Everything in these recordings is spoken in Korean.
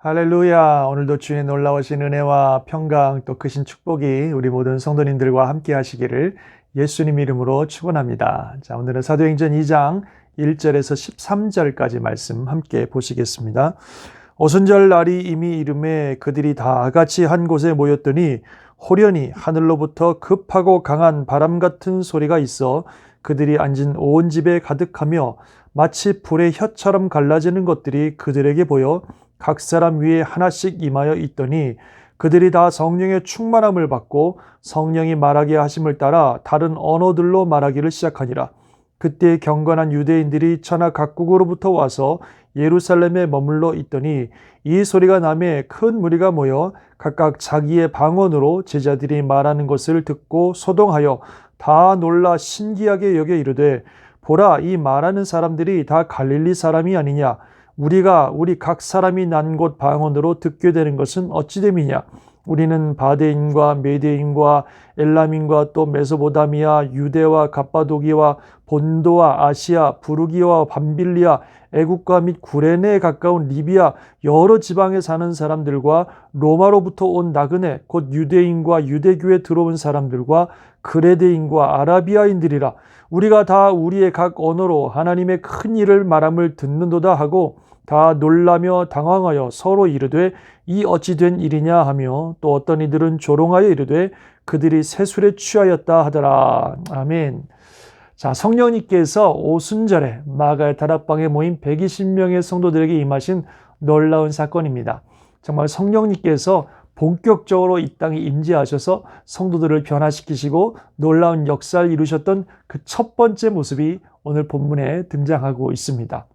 할렐루야. 오늘도 주의 놀라우신 은혜와 평강 또 크신 축복이 우리 모든 성도님들과 함께 하시기를 예수님 이름으로 축원합니다. 자, 오늘은 사도행전 2장 1절에서 13절까지 말씀 함께 보시겠습니다. 오순절 날이 이미 이름에 그들이 다 같이 한 곳에 모였더니 호련히 하늘로부터 급하고 강한 바람 같은 소리가 있어 그들이 앉은 온 집에 가득하며 마치 불의 혀처럼 갈라지는 것들이 그들에게 보여 각 사람 위에 하나씩 임하여 있더니 그들이 다 성령의 충만함을 받고 성령이 말하게 하심을 따라 다른 언어들로 말하기를 시작하니라. 그때 경건한 유대인들이 천하 각국으로부터 와서 예루살렘에 머물러 있더니 이 소리가 나매 큰 무리가 모여 각각 자기의 방언으로 제자들이 말하는 것을 듣고 소동하여 다 놀라 신기하게 여겨 이르되 보라, 이 말하는 사람들이 다 갈릴리 사람이 아니냐? 우리가 우리 각 사람이 난 곳 방언으로 듣게 되는 것은 어찌 됨이냐? 우리는 바데인과 메데인과 엘람인과 또 메소보다미아, 유대와 갑바도기와 본도와 아시아, 부르기와 밤빌리아, 애국과 및 구레네에 가까운 리비아 여러 지방에 사는 사람들과 로마로부터 온 나그네 곧 유대인과 유대교에 들어온 사람들과 그레데인과 아라비아인들이라. 우리가 다 우리의 각 언어로 하나님의 큰 일을 말함을 듣는도다 하고 다 놀라며 당황하여 서로 이르되 이 어찌 된 일이냐 하며 또 어떤 이들은 조롱하여 이르되 그들이 새술에 취하였다 하더라. 아멘. 자, 성령님께서 오순절에 마가의 다락방에 모인 120명의 성도들에게 임하신 놀라운 사건입니다. 정말 성령님께서 본격적으로 이 땅에 임재하셔서 성도들을 변화시키시고 놀라운 역사를 이루셨던 그 첫 번째 모습이 오늘 본문에 등장하고 있습니다.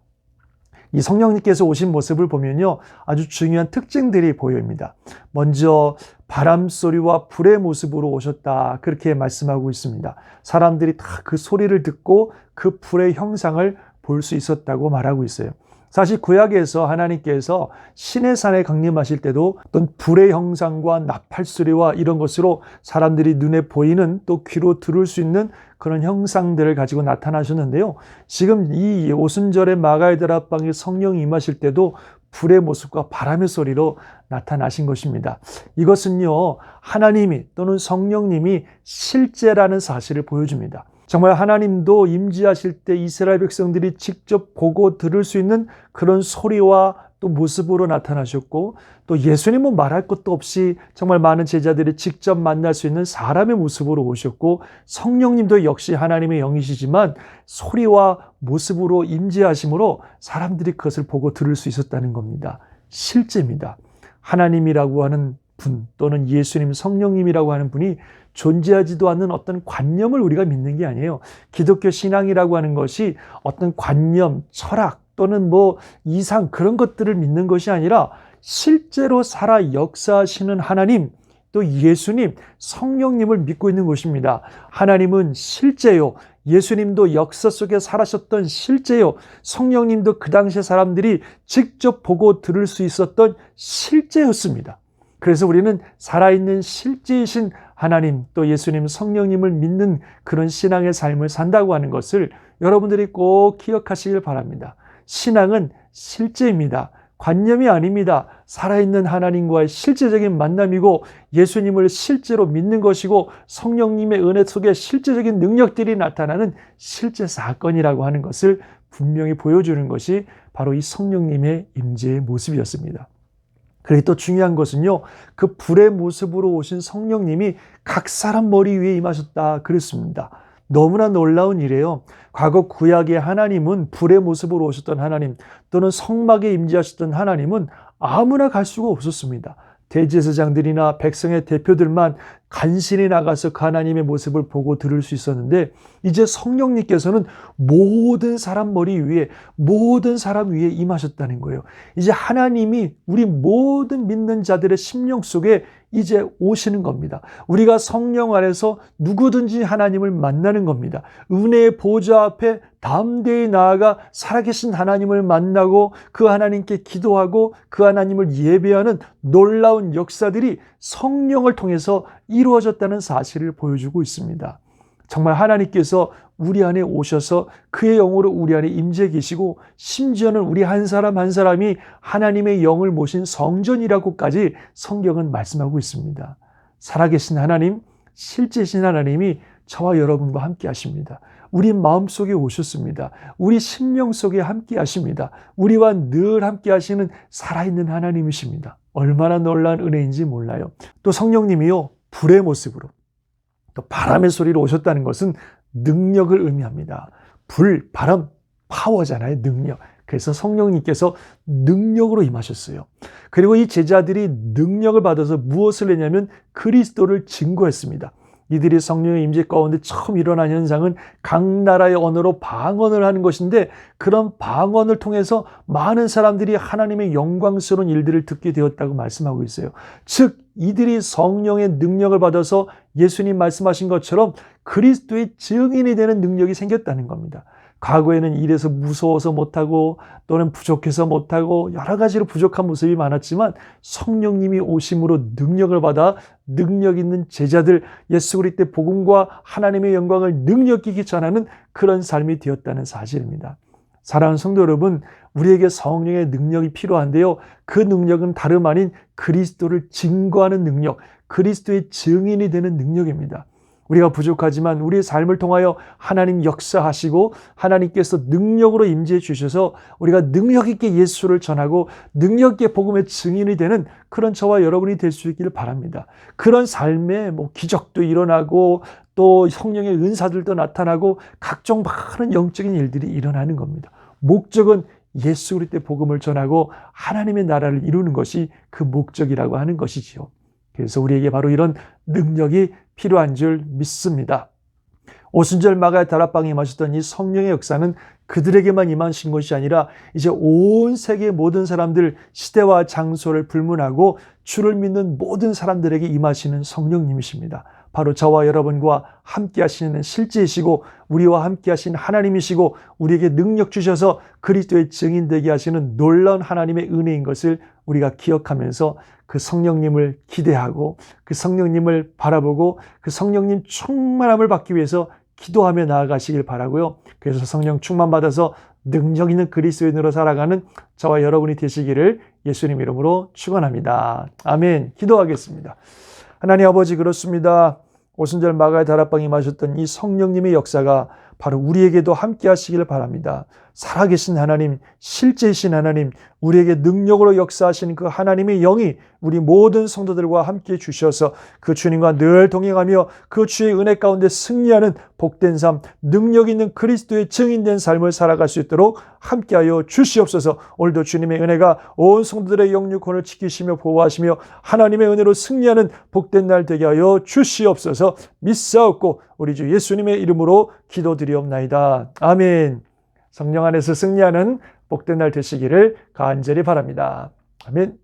이 성령님께서 오신 모습을 보면요, 아주 중요한 특징들이 보여집니다. 먼저 바람 소리와 불의 모습으로 오셨다, 그렇게 말씀하고 있습니다. 사람들이 다 그 소리를 듣고 그 불의 형상을 볼 수 있었다고 말하고 있어요. 사실 구약에서 하나님께서 시내산에 강림하실 때도 어떤 불의 형상과 나팔 소리와 이런 것으로 사람들이 눈에 보이는 또 귀로 들을 수 있는 그런 형상들을 가지고 나타나셨는데요. 지금 이 오순절의 마가의 다락방에 성령이 임하실 때도 불의 모습과 바람의 소리로 나타나신 것입니다. 이것은요, 하나님이 또는 성령님이 실제라는 사실을 보여줍니다. 정말 하나님도 임재하실 때 이스라엘 백성들이 직접 보고 들을 수 있는 그런 소리와 또 모습으로 나타나셨고, 또 예수님은 말할 것도 없이 정말 많은 제자들이 직접 만날 수 있는 사람의 모습으로 오셨고, 성령님도 역시 하나님의 영이시지만 소리와 모습으로 임재하심으로 사람들이 그것을 보고 들을 수 있었다는 겁니다. 실제입니다. 하나님이라고 하는 분 또는 예수님, 성령님이라고 하는 분이 존재하지도 않는 어떤 관념을 우리가 믿는 게 아니에요. 기독교 신앙이라고 하는 것이 어떤 관념, 철학 또는 이상 그런 것들을 믿는 것이 아니라 실제로 살아 역사하시는 하나님, 또 예수님, 성령님을 믿고 있는 것입니다. 하나님은 실제요. 예수님도 역사 속에 살아셨던 실제요. 성령님도 그 당시에 사람들이 직접 보고 들을 수 있었던 실제였습니다. 그래서 우리는 살아있는 실제이신 하나님, 또 예수님, 성령님을 믿는 그런 신앙의 삶을 산다고 하는 것을 여러분들이 꼭 기억하시길 바랍니다. 신앙은 실제입니다. 관념이 아닙니다. 살아있는 하나님과의 실제적인 만남이고 예수님을 실제로 믿는 것이고 성령님의 은혜 속에 실제적인 능력들이 나타나는 실제 사건이라고 하는 것을 분명히 보여주는 것이 바로 이 성령님의 임재의 모습이었습니다. 그리고 또 중요한 것은요, 그 불의 모습으로 오신 성령님이 각 사람 머리 위에 임하셨다 그랬습니다. 너무나 놀라운 일이에요. 과거 구약의 하나님은 불의 모습으로 오셨던 하나님 또는 성막에 임재하셨던 하나님은 아무나 갈 수가 없었습니다. 대제사장들이나 백성의 대표들만 간신히 나가서 그 하나님의 모습을 보고 들을 수 있었는데 이제 성령님께서는 모든 사람 머리 위에, 모든 사람 위에 임하셨다는 거예요. 이제 하나님이 우리 모든 믿는 자들의 심령 속에 이제 오시는 겁니다. 우리가 성령 안에서 누구든지 하나님을 만나는 겁니다. 은혜의 보좌 앞에 담대히 나아가 살아계신 하나님을 만나고 그 하나님께 기도하고 그 하나님을 예배하는 놀라운 역사들이 성령을 통해서 이루어졌다는 사실을 보여주고 있습니다. 정말 하나님께서 우리 안에 오셔서 그의 영으로 우리 안에 임재 계시고 심지어는 우리 한 사람 한 사람이 하나님의 영을 모신 성전이라고까지 성경은 말씀하고 있습니다. 살아계신 하나님, 실제신 하나님이 저와 여러분과 함께 하십니다. 우리 마음속에 오셨습니다. 우리 심령 속에 함께 하십니다. 우리와 늘 함께 하시는 살아있는 하나님이십니다. 얼마나 놀라운 은혜인지 몰라요. 또 성령님이요, 불의 모습으로 또 바람의 소리로 오셨다는 것은 능력을 의미합니다. 불, 바람, 파워잖아요. 능력. 그래서 성령님께서 능력으로 임하셨어요. 그리고 이 제자들이 능력을 받아서 무엇을 했냐면 그리스도를 증거했습니다. 이들이 성령의 임재 가운데 처음 일어난 현상은 각 나라의 언어로 방언을 하는 것인데, 그런 방언을 통해서 많은 사람들이 하나님의 영광스러운 일들을 듣게 되었다고 말씀하고 있어요. 즉 이들이 성령의 능력을 받아서 예수님 말씀하신 것처럼 그리스도의 증인이 되는 능력이 생겼다는 겁니다. 과거에는 이래서 무서워서 못하고 또는 부족해서 못하고 여러 가지로 부족한 모습이 많았지만 성령님이 오심으로 능력을 받아 능력 있는 제자들, 예수 그리스도의 복음과 하나님의 영광을 능력 있게 전하는 그런 삶이 되었다는 사실입니다. 사랑하는 성도 여러분, 우리에게 성령의 능력이 필요한데요. 그 능력은 다름 아닌 그리스도를 증거하는 능력, 그리스도의 증인이 되는 능력입니다. 우리가 부족하지만 우리의 삶을 통하여 하나님 역사하시고 하나님께서 능력으로 임재해 주셔서 우리가 능력 있게 예수를 전하고 능력 있게 복음의 증인이 되는 그런 저와 여러분이 될 수 있기를 바랍니다. 그런 삶에 기적도 일어나고 또 성령의 은사들도 나타나고 각종 많은 영적인 일들이 일어나는 겁니다. 목적은 예수 그리스도의 복음을 전하고 하나님의 나라를 이루는 것이 그 목적이라고 하는 것이지요. 그래서 우리에게 바로 이런 능력이 필요한 줄 믿습니다. 오순절 마가의 다락방에 임하셨던 이 성령의 역사는 그들에게만 임하신 것이 아니라 이제 온 세계의 모든 사람들, 시대와 장소를 불문하고 주를 믿는 모든 사람들에게 임하시는 성령님이십니다. 바로 저와 여러분과 함께 하시는 실제이시고 우리와 함께 하신 하나님이시고 우리에게 능력 주셔서 그리스도의 증인되게 하시는 놀라운 하나님의 은혜인 것을 우리가 기억하면서 그 성령님을 기대하고 그 성령님을 바라보고 그 성령님 충만함을 받기 위해서 기도하며 나아가시길 바라고요. 그래서 성령 충만 받아서 능력 있는 그리스도인으로 살아가는 저와 여러분이 되시기를 예수님 이름으로 축원합니다. 아멘. 기도하겠습니다. 하나님 아버지, 그렇습니다. 오순절 마가의 다락방에 임하셨던 이 성령님의 역사가 바로 우리에게도 함께 하시기를 바랍니다. 살아계신 하나님, 실제이신 하나님, 우리에게 능력으로 역사하시는 그 하나님의 영이 우리 모든 성도들과 함께 주셔서 그 주님과 늘 동행하며 그 주의 은혜 가운데 승리하는 복된 삶, 능력 있는 그리스도의 증인된 삶을 살아갈 수 있도록 함께하여 주시옵소서. 오늘도 주님의 은혜가 온 성도들의 영육혼을 지키시며 보호하시며 하나님의 은혜로 승리하는 복된 날 되게 하여 주시옵소서. 믿사옵고 우리 주 예수님의 이름으로 기도드리옵나이다. 아멘. 성령 안에서 승리하는 복된 날 되시기를 간절히 바랍니다. 아멘.